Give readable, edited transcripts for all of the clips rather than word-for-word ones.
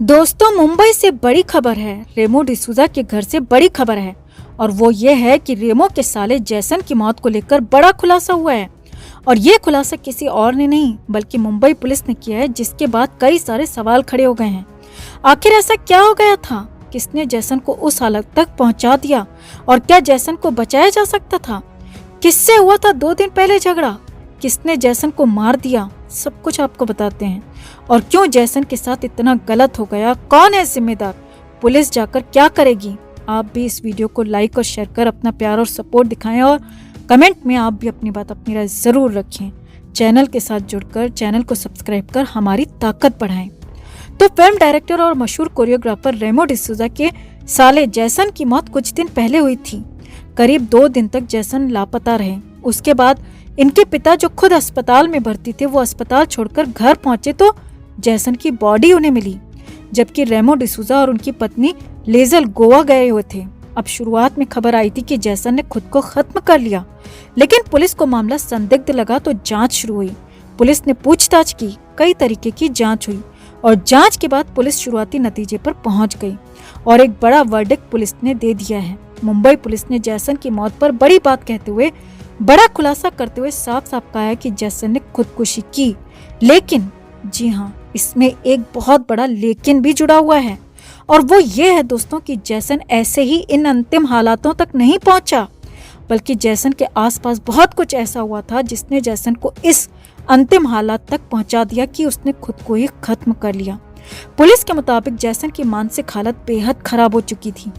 दोस्तों, मुंबई से बड़ी खबर है। रेमो डिसूजा के घर से बड़ी खबर है और वो ये है कि रेमो के साले जैसन की मौत को लेकर बड़ा खुलासा हुआ है। और ये खुलासा किसी और ने नहीं बल्कि मुंबई पुलिस ने किया है, जिसके बाद कई सारे सवाल खड़े हो गए हैं। आखिर ऐसा क्या हो गया था? किसने जैसन को उस हालत तक पहुंचा दिया और क्या जैसन को बचाया जा सकता था? किससे हुआ था 2 दिन पहले झगड़ा? किसने जैसन को मार दिया? सब कुछ आपको बताते हैं। और क्यों जैसन के साथ इतना गलत हो गया? कौन है जिम्मेदार? पुलिस जाकर क्या करेगी? आप भी इस वीडियो को लाइक और शेयर कर अपना प्यार और सपोर्ट दिखाएं और कमेंट में आप भी अपनी बात, अपनी राय जरूर रखें। चैनल के साथ जुड़कर चैनल को सब्सक्राइब कर हमारी ताकत बढ़ाएं। तो फिल्म डायरेक्टर और मशहूर कोरियोग्राफर रेमो डिसूजा के साले जैसन की मौत कुछ दिन पहले हुई थी। करीब 2 दिन तक जैसन लापता रहे। उसके बाद इनके पिता, जो खुद अस्पताल में भर्ती थे, वो अस्पताल छोड़कर घर पहुंचे तो जैसन की बॉडी उन्हें मिली, जबकि रेमो डिसूजा और उनकी पत्नी लेजल गोवा गए हुए थे। अब शुरुआत में खबर आई थी कि जैसन ने खुद को खत्म कर लिया, लेकिन पुलिस को मामला संदिग्ध लगा तो जांच शुरू हुई। पुलिस ने पूछताछ की, कई तरीके की जांच हुई और जांच के बाद पुलिस शुरुआती नतीजे पर पहुंच गई और एक बड़ा वर्डिक्ट पुलिस ने दे दिया है। मुंबई पुलिस ने जैसन की मौत पर बड़ी बात कहते हुए, बड़ा खुलासा करते हुए साफ साफ कहा है कि जैसन ने खुदकुशी की। लेकिन जी हाँ, इसमें एक बहुत बड़ा लेकिन भी जुड़ा हुआ है और वो ये है दोस्तों कि जैसन ऐसे ही इन अंतिम हालातों तक नहीं पहुंचा, बल्कि जैसन के आसपास बहुत कुछ ऐसा हुआ था जिसने जैसन को इस अंतिम हालात तक पहुंचा दिया कि उसने खुद को ही खत्म कर लिया। पुलिस के मुताबिक जैसन की मानसिक हालत बेहद खराब हो चुकी थी।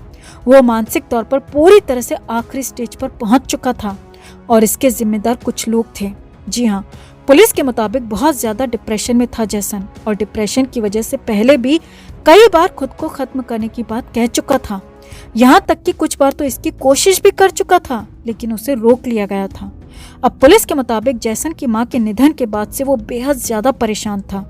वो मानसिक तौर पर पूरी तरह से आखिरी स्टेज पर पहुंच चुका था और इसके जिम्मेदार कुछ लोग थे। जी हाँ, पुलिस के मुताबिक बहुत ज्यादा डिप्रेशन में था जैसन और डिप्रेशन की वजह से पहले भी कई बार खुद को खत्म करने की बात कह चुका था। यहाँ तक कि कुछ बार तो इसकी कोशिश भी कर चुका था, लेकिन उसे रोक लिया गया था। अब पुलिस के मुताबिक जैसन की मां के निधन के बाद से वो बेहद ज्यादा परेशान था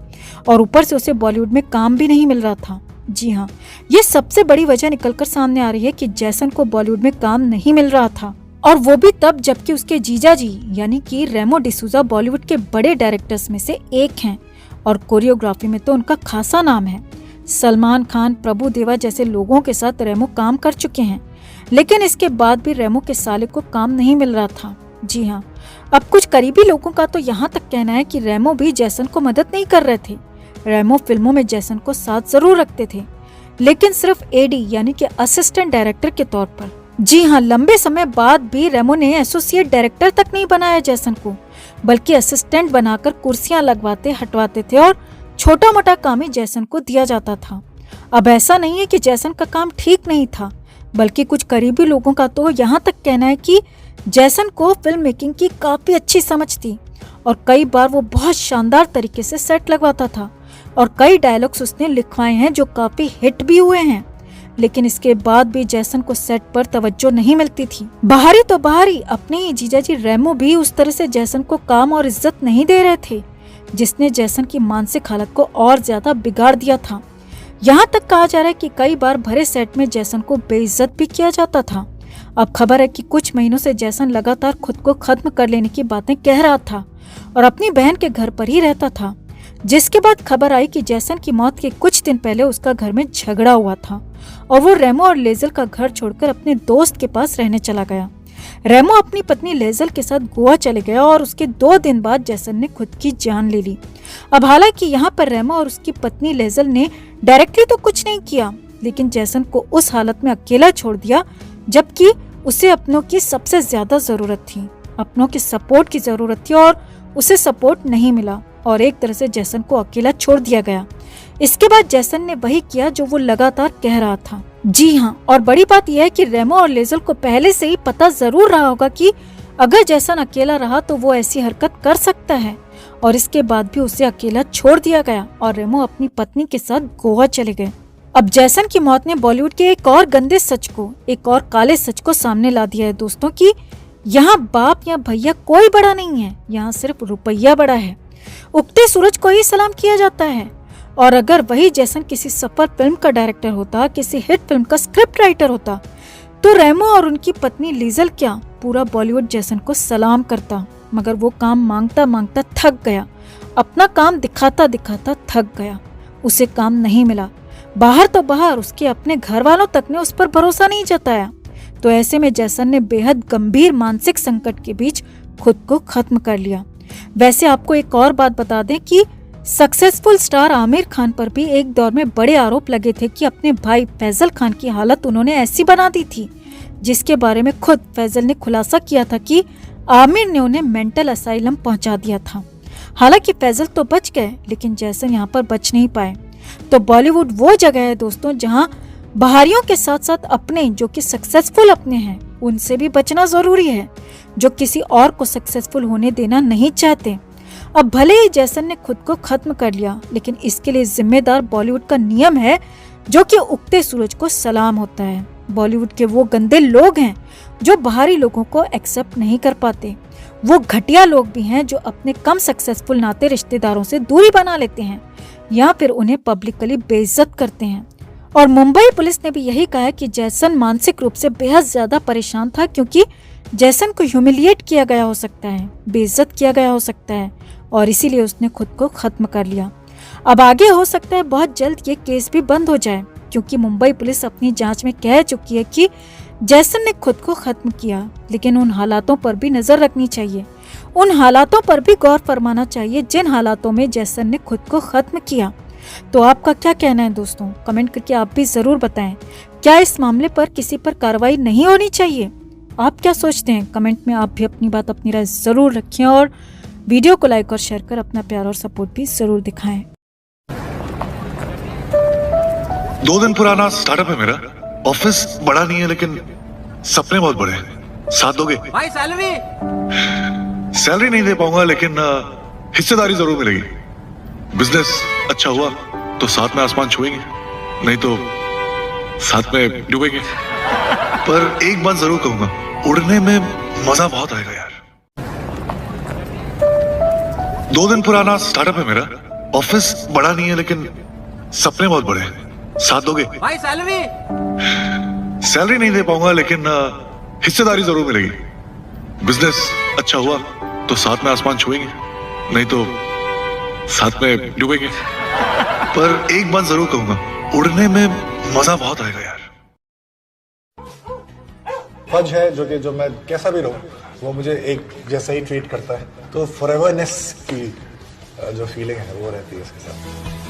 और ऊपर से उसे बॉलीवुड में काम भी नहीं मिल रहा था। जी हाँ, ये सबसे बड़ी वजह निकलकर सामने आ रही है कि जैसन को बॉलीवुड में काम नहीं मिल रहा था, और वो भी तब जबकि उसके जीजा जी यानी कि रेमो डिसूजा बॉलीवुड के बड़े डायरेक्टर्स में से एक हैं और कोरियोग्राफी में तो उनका खासा नाम है। सलमान खान, प्रभु देवा जैसे लोगों के साथ रेमो काम कर चुके हैं, लेकिन इसके बाद भी रेमो के साले को काम नहीं मिल रहा था। जी हाँ, अब कुछ करीबी लोगों का तो यहाँ तक कहना है कि रेमो भी जैसन को मदद नहीं कर रहे थे। रेमो फिल्मों में जैसन को साथ जरूर रखते थे, लेकिन सिर्फ एडी यानी कि असिस्टेंट डायरेक्टर के तौर पर। जी हाँ, लंबे समय बाद भी रेमो ने एसोसिएट डायरेक्टर तक नहीं बनाया जैसन को, बल्कि असिस्टेंट बनाकर कुर्सियां लगवाते हटवाते थे और छोटा मोटा काम ही जैसन को दिया जाता था। अब ऐसा नहीं है कि जैसन का काम ठीक नहीं था, बल्कि कुछ करीबी लोगों का तो यहाँ तक कहना है कि जैसन को फिल्म मेकिंग की काफी अच्छी समझ थी और कई बार वो बहुत शानदार तरीके से सेट लगवाता था और कई डायलॉग्स उसने लिखवाए हैं जो काफी हिट भी हुए हैं। लेकिन इसके बाद भी जैसन को सेट पर तवज्जो नहीं मिलती थी। बाहरी तो बाहरी अपने ही जीजाजी रेमो भी उस तरह से जैसन को काम और इज्जत नहीं दे रहे थे, जिसने जैसन की मानसिक हालत को और ज्यादा बिगाड़ दिया था। यहाँ तक कहा जा रहा है कि कई बार भरे सेट में जैसन को बेइज्जत भी किया जाता था। अब खबर है कि कुछ महीनों से जैसन लगातार खुद को खत्म कर लेने की बातें कह रहा था और अपनी बहन के घर पर ही रहता था, जिसके बाद खबर आई कि जैसन की मौत के कुछ दिन पहले उसका घर में झगड़ा हुआ था और वो रेमो और लेजल का घर छोड़कर अपने दोस्त के पास रहने चला गया। रेमो अपनी पत्नी लेजल के साथ गोवा चले गया और उसके 2 दिन बाद जैसन ने खुद की जान ले ली। अब हालांकि यहाँ पर रेमो और उसकी पत्नी लेजल ने डायरेक्टली तो कुछ नहीं किया, लेकिन जैसन को उस हालत में अकेला छोड़ दिया जबकि उसे अपनों की सबसे ज्यादा जरूरत थी। अपनों के सपोर्ट की जरूरत थी और उसे सपोर्ट नहीं मिला और एक तरह से जैसन को अकेला छोड़ दिया गया। इसके बाद जैसन ने वही किया जो वो लगातार कह रहा था। जी हाँ, और बड़ी बात यह है कि रेमो और लेजल को पहले से ही पता जरूर रहा होगा कि अगर जैसन अकेला रहा तो वो ऐसी हरकत कर सकता है, और इसके बाद भी उसे अकेला छोड़ दिया गया और रेमो अपनी पत्नी के साथ गोवा चले गए। अब जैसन की मौत ने बॉलीवुड के एक और गंदे सच को, एक और काले सच को सामने ला दिया है दोस्तों कि यहाँ बाप या भैया कोई बड़ा नहीं है, यहाँ सिर्फ रुपया बड़ा है। उगते सूरज को ही सलाम किया जाता है। और अगर वही जैसन किसी सफल फिल्म का डायरेक्टर होता, किसी हिट फिल्म का स्क्रिप्ट राइटर होता, तो रेमो और उनकी पत्नी लीजल क्या पूरा बॉलीवुड जैसन को सलाम करता। मगर वो काम मांगता मांगता थक गया, अपना काम दिखाता दिखाता थक गया, उसे काम नहीं मिला। बाहर तो बाहर उसके अपने घर वालों तक ने उस पर भरोसा नहीं जताया। तो ऐसे में जैसन ने बेहद गंभीर मानसिक संकट के बीच खुद को खत्म कर लिया। वैसे आपको एक और बात बता दें कि सक्सेसफुल स्टार आमिर खान पर भी एक दौर में बड़े आरोप लगे थे कि अपने भाई फैजल खान की हालत उन्होंने ऐसी बना दी थी, जिसके बारे में खुद फैजल ने खुलासा किया था कि आमिर ने उन्हें मेंटल असाइलम पहुंचा दिया था। हालांकि फैजल तो बच गए, लेकिन जैसन यहाँ पर बच नहीं पाए। तो बॉलीवुड वो जगह है दोस्तों जहाँ बाहरियों के साथ साथ अपने जो कि सक्सेसफुल अपने हैं उनसे भी बचना जरूरी है, जो किसी और को सक्सेसफुल होने देना नहीं चाहते। अब भले ही जैसन ने खुद को खत्म कर लिया, लेकिन इसके लिए जिम्मेदार बॉलीवुड का नियम है जो कि उगते सूरज को सलाम होता है। बॉलीवुड के वो गंदे लोग हैं जो बाहरी लोगों को एक्सेप्ट नहीं कर पाते। वो घटिया लोग भी हैं जो अपने कम सक्सेसफुल नाते रिश्तेदारों से दूरी बना लेते हैं या फिर उन्हें पब्लिकली बेइज्जत करते हैं। और मुंबई पुलिस ने भी यही कहा है कि जैसन मानसिक रूप से बेहद ज्यादा परेशान था, क्योंकि जैसन को ह्यूमिलिएट किया गया हो सकता है, बेइज्जत किया गया हो सकता है, और इसीलिए उसने खुद को खत्म कर लिया। अब आगे हो सकता है बहुत जल्द ये केस भी बंद हो जाए, क्योंकि मुंबई पुलिस अपनी जांच में कह चुकी है कि जैसन ने खुद को खत्म किया, लेकिन उन हालातों पर भी नजर रखनी चाहिए, उन हालातों पर भी गौर फरमाना चाहिए जिन हालातों में जैसन ने खुद को खत्म किया। तो आपका क्या कहना है दोस्तों? कमेंट करके आप भी जरूर बताएं। क्या इस मामले पर किसी पर कार्रवाई नहीं होनी चाहिए? आप क्या सोचते हैं? कमेंट में आप भी अपनी बात, अपनी राय जरूर रखें और वीडियो को लाइक और शेयर कर अपना प्यार और सपोर्ट भी जरूर दिखाएं। 2 दिन पुराना स्टार्टअप है मेरा। ऑफिस बड़ा नहीं है लेकिन सपने बहुत बड़े हैं। साथ दोगे? भाई सैलरी नहीं दे पाऊंगा, लेकिन हिस्सेदारी जरूर मिलेगी। बिजनेस अच्छा हुआ तो साथ में आसमान छुएंगे, नहीं तो साथ में डूबेंगे। पर एक बात जरूर कहूंगा, उड़ने में मजा बहुत आएगा यार। 2 दिन पुराना स्टार्टअप है मेरा। ऑफिस बड़ा नहीं है लेकिन सपने बहुत बड़े हैं। साथ दोगे? भाई सैलरी नहीं दे पाऊंगा, लेकिन हिस्सेदारी जरूर मिलेगी। बिजनेस अच्छा हुआ तो साथ में आसमान छुएंगे, नहीं तो साथ में डूबेंगे। पर एक बात जरूर कहूंगा, उड़ने में मजा बहुत आएगा यार। फज है जो मैं कैसा भी रहूं वो मुझे एक जैसा ही ट्रीट करता है, तो फॉरएवरनेस की जो फीलिंग है वो रहती है इसके साथ।